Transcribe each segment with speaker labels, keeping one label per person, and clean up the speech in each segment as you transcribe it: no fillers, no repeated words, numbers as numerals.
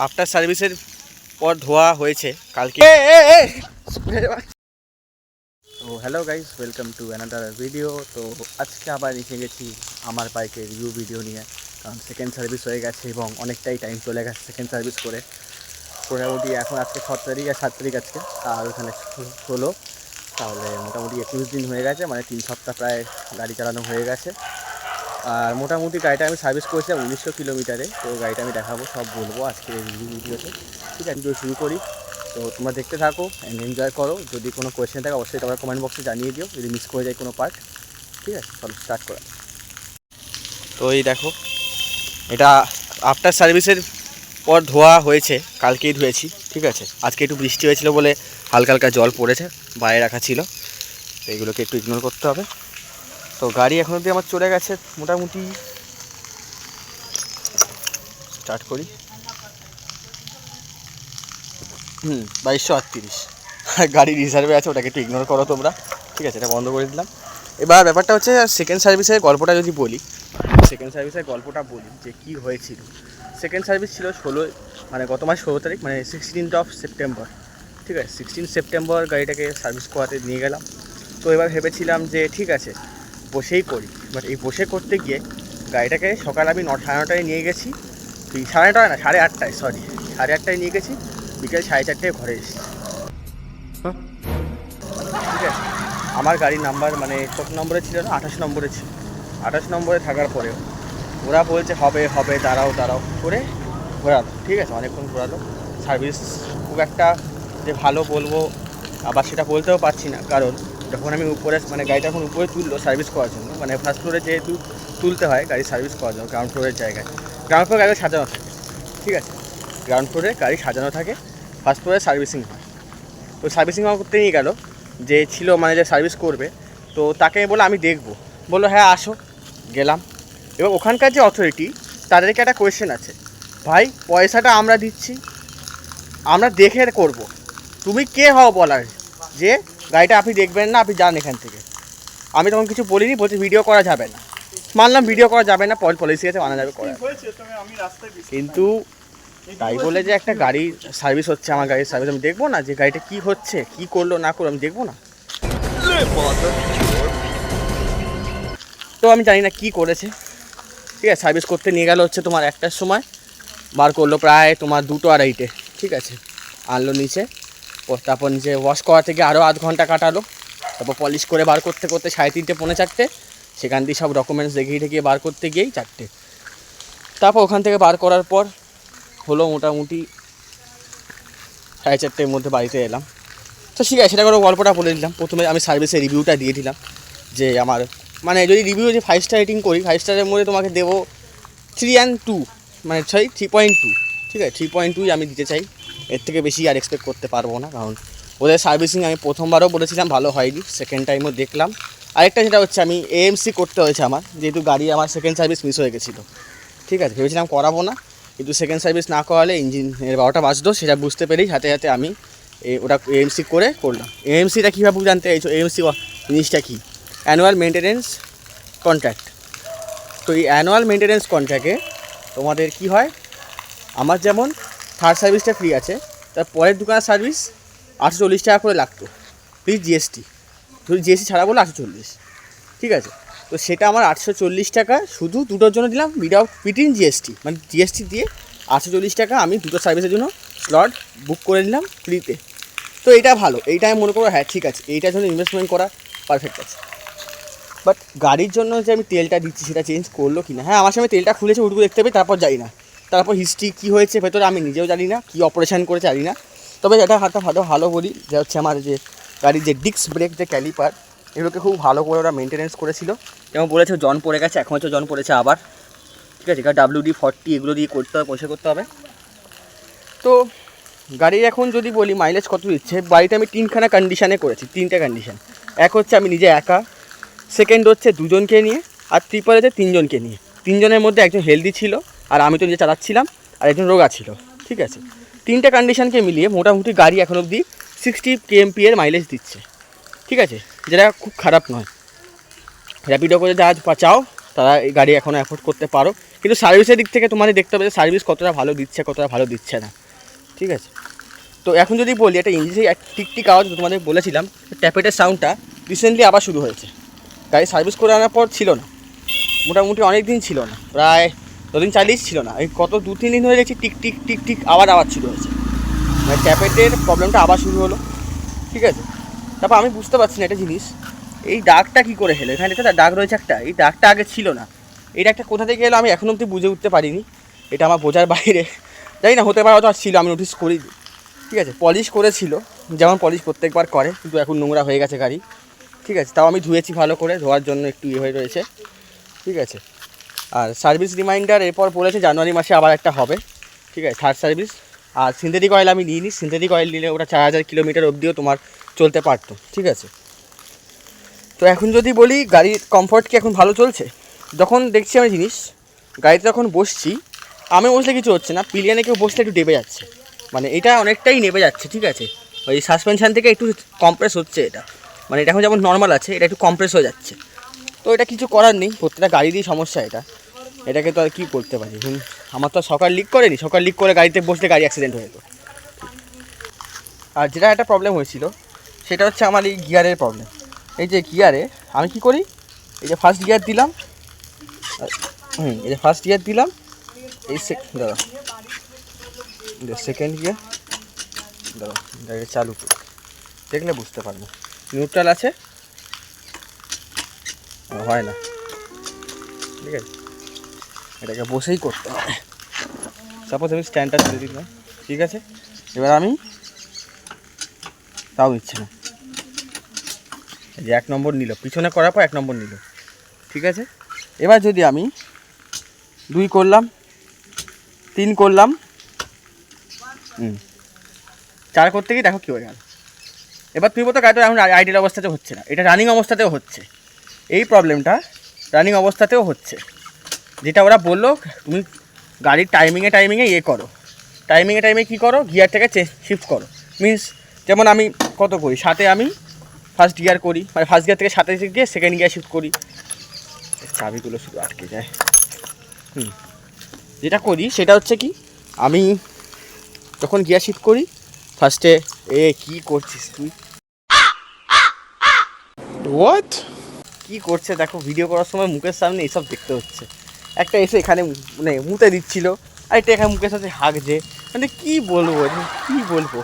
Speaker 1: After সার্ভিসের পর ধোয়া হয়েছে কালকে। তো hello guys, welcome to another video. তো আজকে আবার এসে গেছি আমার বাইকের রিভিউ ভিডিও নিয়ে, কারণ সেকেন্ড সার্ভিস হয়ে গেছে এবং অনেকটাই টাইম চলে গেছে সেকেন্ড সার্ভিস করে। মোটামুটি এখন আজকে 6 তারিখ আর 7 তারিখ আজকে, আর ওখানে 16, তাহলে মোটামুটি 21 দিন হয়ে গেছে, মানে 3 সপ্তাহ প্রায় গাড়ি চালানো হয়ে গেছে। আর মোটামুটি গাড়িটা আমি সার্ভিস করেছিলাম 1900 কিলোমিটারে। তো গাড়িটা আমি দেখাবো, সব বলবো আজকে এই ভিডিওতে। ঠিক আছে, ভিডিও শুরু করি। তো তোমরা দেখতে থাকো অ্যান্ড এনজয় করো। যদি কোনো কোয়েশ্চেন থাকে অবশ্যই তোমরা কমেন্ট বক্সে জানিয়ে দিও, যদি মিস করে যায় কোনো পার্ট। ঠিক আছে, চলো স্টার্ট করা। তো এই দেখো, এটা আফটার সার্ভিসের পর ধোয়া হয়েছে, কালকেই ধুয়েছি। ঠিক আছে, আজকে একটু বৃষ্টি হয়েছিল বলে হালকা হালকা জল পড়েছে, বাইরে রাখা ছিল, তো এগুলোকে একটু ইগনোর করতে হবে। তো গাড়ি এখন অবধি আমার চলে গেছে মোটামুটি, স্টার্ট করি, 2238। গাড়ি রিজার্ভে আছে, ওটাকে একটু ইগনোর করো তোমরা। ঠিক আছে, এটা বন্ধ করে দিলাম। এবার ব্যাপারটা হচ্ছে সেকেন্ড সার্ভিসের গল্পটা যদি বলি, যে কী হয়েছিল। সেকেন্ড সার্ভিস ছিল 16, মানে গত মাস 16 তারিখ, মানে 16 সেপ্টেম্বর। ঠিক আছে, 16 সেপ্টেম্বর গাড়িটাকে সার্ভিস করাতে নিয়ে গেলাম। তো এবার ভেবেছিলাম যে ঠিক আছে বসেই করি, বাট এই বসে করতে গিয়ে গাড়িটাকে সকাল আমি 9:30টায় নিয়ে গেছি, 9:30 না 8:30, সরি 8:30টায় নিয়ে গেছি, বিকেল 4:30টায় ঘরে এসেছি। ঠিক আছে, আমার গাড়ির নাম্বার মানে কত নম্বরে ছিল না, 28 নম্বরে ছিল। 28 নম্বরে থাকার পরেও ওরা বলছে হবে হবে, দাঁড়াও করে ঘোরালো। ঠিক আছে, অনেকক্ষণ ঘোরালো। সার্ভিস খুব একটা যে ভালো বলবো আবার সেটা বলতেও পারছি না, কারণ যখন আমি উপরে, মানে গাড়িটা এখন উপরে তুললো সার্ভিস করার জন্য, মানে ফার্স্ট ফ্লোরে যেহেতু তুলতে হয় গাড়ি সার্ভিস করার জন্য, গ্রাউন্ড ফ্লোরের জায়গায়, গ্রাউন্ড ফ্লোরে গাড়ি সাজানো থাকে। ঠিক আছে, গ্রাউন্ড ফ্লোরে গাড়ি সাজানো থাকে, ফার্স্ট ফ্লোরে সার্ভিসিং হয়। তো সার্ভিসিং করতে নিয়ে গেল যে ছিল, মানে যে সার্ভিস করবে, তো তাকে বলে আমি দেখবো, বললো হ্যাঁ আসো। গেলাম, এবং ওখানকার যে অথরিটি তাদেরকে একটা কোয়েশ্চেন আছে, ভাই পয়সাটা আমরা দিচ্ছি, আমরা দেখে করব, তুমি কে হও বলার যে গাড়িটা আপনি দেখবেন না, আপনি যান এখান থেকে। আমি তখন কিছু বলিনি, বলছি ভিডিও করা যাবে না। মানলাম ভিডিও করা যাবে না, পলিসি আছে, মানা যাবে করা, কিন্তু তাই বলে যে একটা গাড়ি সার্ভিস হচ্ছে, আমার গাড়ির সার্ভিস আমি দেখবো না যে গাড়িটা কী হচ্ছে, কী করলো না করলো আমি দেখবো না? তো আমি জানি না কী করেছে। ঠিক আছে, সার্ভিস করতে নিয়ে গেল হচ্ছে তোমার 1টার সময়, বার করলো প্রায় তোমার 2:30। ঠিক আছে, আনলো নিচে, তারপর নিচে ওয়াশ করা থেকে আরও আধ ঘন্টা কাটালো, তারপর পলিশ করে বার করতে করতে 3:30 পৌনে 4টে, সেখান দিয়ে সব ডকুমেন্টস দেখিয়ে ঠেকিয়ে বার করতে গিয়েই 4টে। তারপর ওখান থেকে বার করার পর হলো মোটামুটি 4:30-এর মধ্যে বাড়িতে এলাম। তো ঠিক আছে, সেটা করে গল্পটা বলে দিলাম। প্রথমে আমি সার্ভিসের রিভিউটা দিয়ে দিলাম, যে আমার মানে যদি রিভিউ যে 5 স্টার রেটিং করি, 5 স্টারের মধ্যে তোমাকে দেবো 3 and 2, মানে 3.2। ঠিক আছে, 3.2 আমি দিতে চাই, এর থেকে বেশি আর এক্সপেক্ট করতে পারবো না, কারণ ওদের সার্ভিসিং আমি প্রথমবারও বলেছিলাম ভালো হয়নি, সেকেন্ড টাইমও দেখলাম। আরেকটা যেটা হচ্ছে, আমি এএমসি করতে হয়েছে আমার, যেহেতু গাড়ি আমার সেকেন্ড সার্ভিস মিস হয়ে গেছিলো। ঠিক আছে, ভেবেছিলাম করাবো না, কিন্তু সেকেন্ড সার্ভিস না করালে ইঞ্জিনের 12টা বাজতো, সেটা বুঝতে পেরেই হাতে হাতে আমি ওটা এএমসি করে করলাম। এএমসিটা কীভাবে জানতে চাইছো, এএমসি জিনিসটা কী? Annual maintenance contract. তো এই অ্যানুয়াল মেনটেন্যান্স কন্ট্রাক্টে তোমাদের কি হয়, আমার যেমন থার্ড সার্ভিসটা ফ্রি আছে, তার পরের দোকানের সার্ভিস 840 টাকা করে লাগতো, প্লিজ জিএসটি, ধরুন জিএসটি ছাড়া বলে 840। ঠিক আছে, তো সেটা আমার 840 টাকা শুধু দুটোর জন্য দিলাম, উইদাউট পিটিং জিএসটি, মানে জিএসটি দিয়ে 840 টাকা আমি দুটো সার্ভিসের জন্য স্লট বুক করে নিলাম ফ্রিতে। তো এটা ভালো, এইটা আমি মনে করবো হ্যাঁ ঠিক আছে, এইটার জন্য ইনভেস্টমেন্ট করা পারফেক্ট আছে। বাট গাড়ির জন্য যে আমি তেলটা দিচ্ছি সেটা চেঞ্জ করলো কি না, হ্যাঁ আমার সামনে তেলটা খুলেছে, উঠবো দেখতে পাই, তারপর যাই না, তারপর হিস্ট্রি কী হয়েছে ভেতরে আমি নিজেও জানি না, কী অপারেশন করে জানি না। তবে এটা ভালো বলি যে হচ্ছে আমার যে গাড়ির যে ডিস্ক ব্রেক, যে ক্যালিপার, এগুলোকে খুব ভালো করে ওরা মেনটেনেন্স করেছিল, যেমন বলেছে জন পড়ে গেছে, এখন হচ্ছে জন পড়েছে আবার। ঠিক আছে, WD-40 এগুলো দিয়ে করতে হবে, পয়সা করতে হবে। তো গাড়ির এখন যদি বলি মাইলেজ কত দিচ্ছে, বাড়িতে আমি 3খানা কন্ডিশানে করেছি, 3টে কন্ডিশান। এক হচ্ছে আমি নিজে একা, সেকেন্ড হচ্ছে 2জনকে নিয়ে, আর ট্রিপল হচ্ছে 3জনকে নিয়ে। 3জনের মধ্যে একজন হেলদি ছিল, আর আমি তো নিজে চালাচ্ছিলাম, আর একজন রোগা ছিল। ঠিক আছে, 3টে কন্ডিশানকে মিলিয়ে মোটামুটি গাড়ি এখন অবধি 60 kmph এর মাইলেজ দিচ্ছে। ঠিক আছে, যেটা খুব খারাপ নয়। র্যাপিডো করে যা চাও তারা এই গাড়ি এখনও অ্যাফোর্ড করতে পারো, কিন্তু সার্ভিসের দিক থেকে তোমাদের দেখতে হবে যে সার্ভিস কতটা ভালো দিচ্ছে কতটা ভালো দিচ্ছে না, ঠিক আছে। তো এখন যদি বলি একটা ইঞ্জিনের টিকটিক আওয়াজ তোমাদের বলেছিলাম, ট্যাপেটের সাউন্ডটা রিসেন্টলি আবার শুরু হয়েছে। গাড়ি সার্ভিস করে আনার পর ছিল না, মোটামুটি অনেক দিন ছিল না, প্রায় দুদিন চালিয়েই ছিল না। এই কত 2-3 দিন হয়ে গেছে টিক টিক টিক টিক আবার আওয়াজ শুরু হয়েছে, মানে ট্যাপেটের প্রবলেমটা আবার শুরু হলো, ঠিক আছে। তারপর আমি বুঝতে পারছি না একটা জিনিস, এই দাগটা কী করে হলো, এখানে একটা দাগ রয়েছে একটা, এই দাগটা আগে ছিল না। এই দাগটা কোথা থেকে এলো আমি এখনও অবধি বুঝে উঠতে পারিনি, এটা আমার বোঝার বাইরে। জানি না, হতে পারে হয়তো আর ছিল, আমি নোটিস করিনি, ঠিক আছে। পলিশ করেছিল যেমন পলিশ প্রত্যেকবার করে, কিন্তু এখন নোংরা হয়ে গেছে গাড়ি, ঠিক আছে। তাও আমি ধুয়েছি ভালো করে, ধোয়ার জন্য একটু হয়ে রয়েছে, ঠিক আছে। আর সার্ভিস রিমাইন্ডার এরপর বলেছে জানুয়ারি মাসে আবার একটা হবে, ঠিক আছে, থার্ড সার্ভিস। আর সিনথেটিক অয়েল আমি নিইনি, সিনথেটিক অয়েল নিলে ওটা 4000 কিলোমিটার অবধিও তোমার চলতে পারতো, ঠিক আছে। তো এখন যদি বলি গাড়ির কমফর্ট কি এখন ভালো চলছে, যখন দেখছি আমি জিনিস গাড়িতে যখন বসছি, আমি বসলে কিছু হচ্ছে না, পিলিয়ানে কেউ বসলে একটু নেবে যাচ্ছে, মানে এটা অনেকটাই নেবে যাচ্ছে, ঠিক আছে। ওই সাসপেনশান থেকে একটু কম্প্রেস হচ্ছে এটা, মানে এটা এখন যেমন নর্মাল আছে এটা একটু কম্প্রেস হয়ে যাচ্ছে। তো এটা কিছু করার নেই, প্রত্যেকটা গাড়িরই সমস্যা এটা, এটাকে তো আর কী করতে পারি। আমার তো সকাল লিক করেনি, সকাল লিক করে গাড়িতে বসলে গাড়ি অ্যাক্সিডেন্ট হয়ে যেত। আর যেটা একটা প্রবলেম হয়েছিল সেটা হচ্ছে আমার এই গিয়ারের প্রবলেম। এই যে গিয়ারে আমি কি করি, এই যে ফার্স্ট গিয়ার দিলাম, এই যে ফার্স্ট গিয়ার দিলাম, এই দাদা সেকেন্ড গিয়ার, দাদা গাড়ি চালু করি, দেখলে বুঝতে পারবো। নিউট্রাল আছে, হয় না, ঠিক আছে, এটাকে বসেই করতে হবে। সাপোজ আমি স্ট্যান্ডটা তুলে দিলাম, ঠিক আছে। এবার আমি তাও নিচ্ছে না, এই যে 1 নম্বর নিল, পিছনে করার পর 1 নম্বর নিল, ঠিক আছে। এবার যদি আমি 2 করলাম, 3 করলাম, 4 করতে গিয়ে দেখো কী হয়ে গেল। এবার তুমি বলতো গাড়িটা এখন আইডিয়াল অবস্থাতেও হচ্ছে না, এটা রানিং অবস্থাতেও হচ্ছে, এই প্রবলেমটা রানিং অবস্থাতেও হচ্ছে। যেটা ওরা বললো তুমি গাড়ির টাইমিংয়ে করো, টাইমে কী করো, গিয়ারটাকে শিফট করো। মিনস যেমন আমি কত করি, 7-এ আমি ফার্স্ট গিয়ার করি, মানে ফার্স্ট গিয়ার থেকে 7-এ গিয়ে সেকেন্ড গিয়ার শিফট করি, চাবিগুলো শুধু আটকে যায়। যেটা করি সেটা হচ্ছে কি, আমি যখন গিয়ার শিফট করি ফার্স্টে, কী করছিস তুই, হোয়াট কী করছে দেখো, ভিডিও করার সময় মুখের সামনে এইসব দেখতে হচ্ছে। একটা এসে এখানে মানে মুতে দিচ্ছিলো, আর একটা এখানে মুখের সাথে হাঁকছে, মানে কী বলবো,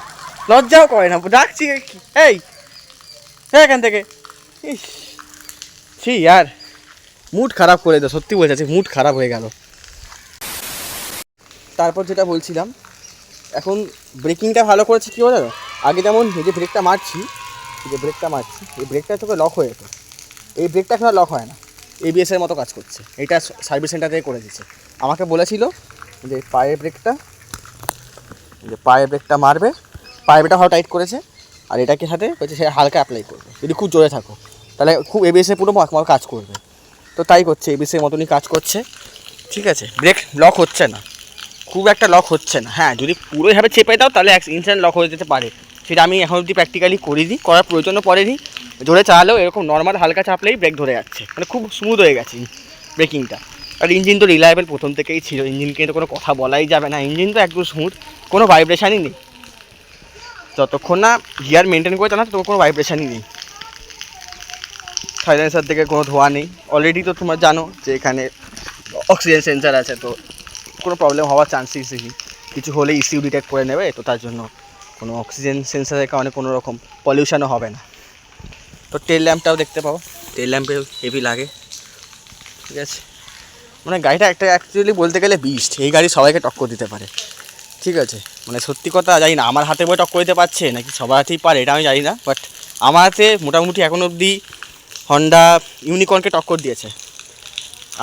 Speaker 1: লজ্জাও করে না, ডাকছি এই হ্যাঁ এখান থেকে, ইস ছি यार, মুড খারাপ করে দাও, সত্যি বলছে, মুড খারাপ হয়ে গেল। তারপর যেটা বলছিলাম, এখন ব্রেকিংটা ভালো করেছে কী বলো, আগে যেমন এই যে ব্রেকটা মারছি, এই ব্রেকটা তোকে লক হয়ে যেত, এই ব্রেকটা এখন লক হয় না, এবিএসের মতো কাজ করছে। এটা সার্ভিস সেন্টার থেকে করে দিচ্ছে। আমাকে বলেছিল যে পায়ের ব্রেকটা মারবে, পায়ের ব্রেকটা ভালো টাইট করেছে, আর এটাকে সাথে হচ্ছে সে হালকা অ্যাপ্লাই করবে, যদি খুব জোরে থাকো তাহলে খুব এবিএসে পুরো কাজ করবে। তো তাই করছে, এবিএসের মতনই কাজ করছে, ঠিক আছে। ব্রেক লক হচ্ছে না, খুব একটা লক হচ্ছে না। হ্যাঁ, যদি পুরোভাবে চেপে দাও তাহলে ইনস্ট্যান্ট লক হয়ে যেতে পারে, সেটা আমি এখন অবধি প্র্যাকটিক্যালি করিনি, করার প্রয়োজনও পড়েনি। জোরে চালালেও এরকম নর্মাল হালকা চাপলেই ব্রেক ধরে যাচ্ছে, মানে খুব স্মুথ হয়ে গেছে ব্রেকিংটা। আর ইঞ্জিন তো রিলায়েবল প্রথম থেকেই ছিল, ইঞ্জিনকে তো কোনো কথা বলাই যাবে না, ইঞ্জিন তো একদম স্মুথ, কোনো ভাইব্রেশানই নেই। যতক্ষণ না গিয়ার মেনটেন করে চালানো ততক্ষণ কোনো ভাইব্রেশানই নেই, সাইলেন্সার থেকে কোনো ধোঁয়া নেই। অলরেডি তো তোমরা জানো যে এখানে অক্সিজেন সেন্সার আছে, তো কোনো প্রবলেম হওয়ার চান্সেস নেই, কিছু হলে ইসিউ ডিটেক্ট করে নেবে, তো তার জন্য কোনো অক্সিজেন সেন্সারের কারণে কোনো রকম পলিউশনও হবে না। তো টেল ল্যাম্পটাও দেখতে পাবো, টেল ল্যাম্পে হেভি লাগে, ঠিক আছে। মানে গাড়িটা একটা অ্যাকচুয়ালি বলতে গেলে বিস্ট, এই গাড়ি সবাইকে টক্কর দিতে পারে, ঠিক আছে। মানে সত্যি কথা জানি না আমার হাতে বই টক্কর দিতে পারছে নাকি সবার হাতেই পারে, এটা আমি জানি না, বাট আমার হাতে মোটামুটি এখন অবধি হন্ডা ইউনিকর্নকে টক্কর দিয়েছে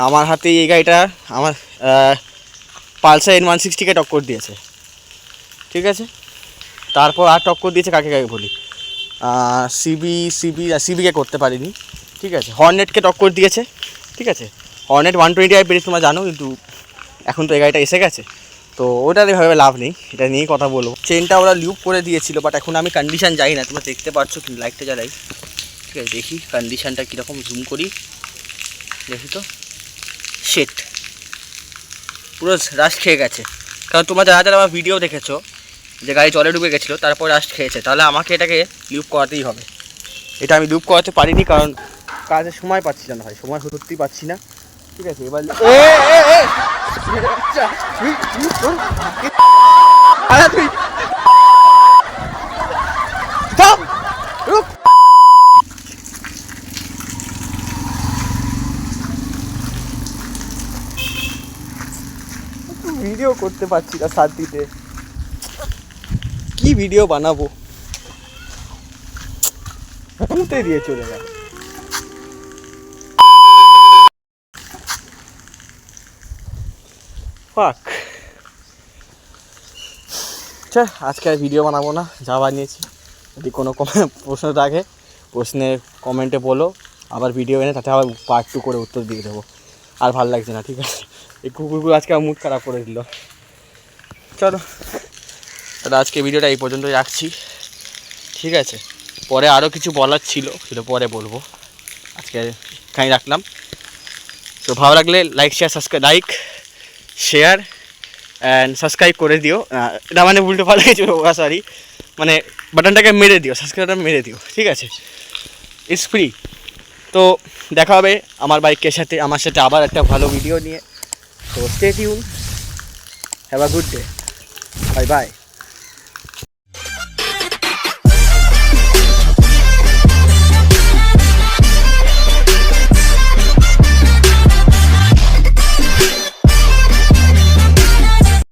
Speaker 1: আমার হাতে, এই গাড়িটা আমার পালসার N160কে টক্কর দিয়েছে, ঠিক আছে। তারপর আর টক্কর দিয়েছে কাকে বলি, সিবিকে করতে পারিনি, ঠিক আছে। হর্নেটকে টক্কর দিয়েছে, ঠিক আছে। হর্নেট 120i পেরেছি তোমরা জানো, কিন্তু এখন তো এই গাড়িটা এসে গেছে, তো ওটা ভাবে লাভ নেই, এটা নিয়েই কথা বলবো। চেনটা ওরা লিউপ করে দিয়েছিল, বাট এখন আমি কন্ডিশান যাই না, তোমরা দেখতে পাচ্ছ কিন্তু লাইটটা জ্বালাই, ঠিক আছে। দেখি কন্ডিশানটা কীরকম, জুম করি, দেখি তো, শেট পুরো রাস্ট খেয়ে গেছে। কারণ তোমরা যারা যারা আমার ভিডিও দেখেছো যে গাড়ি জলে ডুবে গেছিলো তারপর রাস্ট খেয়েছে, তাহলে আমাকে এটাকে লুপ করাতেই হবে। এটা আমি লুপ করাতে পারিনি কারণ কাজের সময় পাচ্ছি না ভাই, সময় সত্যিই পাচ্ছি না। ঠিক আছে এবার ভিডিও করতে পারছি না শান্তিতে, কি ভিডিও বানাবো, পুঁতে দিয়ে চলে গেল। ফাক, আচ্ছা আজকে আর ভিডিও বানাবো না, যা বানিয়েছি। যদি কোনো প্রশ্ন থাকে প্রশ্নের কমেন্টে বলো, আবার ভিডিও এনে তাতে আবার পার্ট 2 করে উত্তর দিয়ে দেবো। আর ভালো লাগছে না, ঠিক আছে? এই কুকুরগুলো আজকে আমার মুড খারাপ করে দিল। চলো তাহলে আজকে ভিডিওটা এই পর্যন্তই রাখছি, ঠিক আছে? পরে আরও কিছু বলার ছিল, সেটা পরে বলবো। আজকে এখানেই রাখলাম। তো ভালো লাগলে লাইক শেয়ার অ্যান্ড সাবস্ক্রাইব করে দিও। এটা মানে উল্টো পাল্টা কিছু, সরি, মানে বাটনটাকে মেরে দিও, সাবস্ক্রাইবটা মেরে দিও, ঠিক আছে? It's free. তো দেখা হবে আমার বাইকের সাথে, আমার সাথে আবার একটা ভালো ভিডিও নিয়ে। তো stay tune, have a good day, bye bye.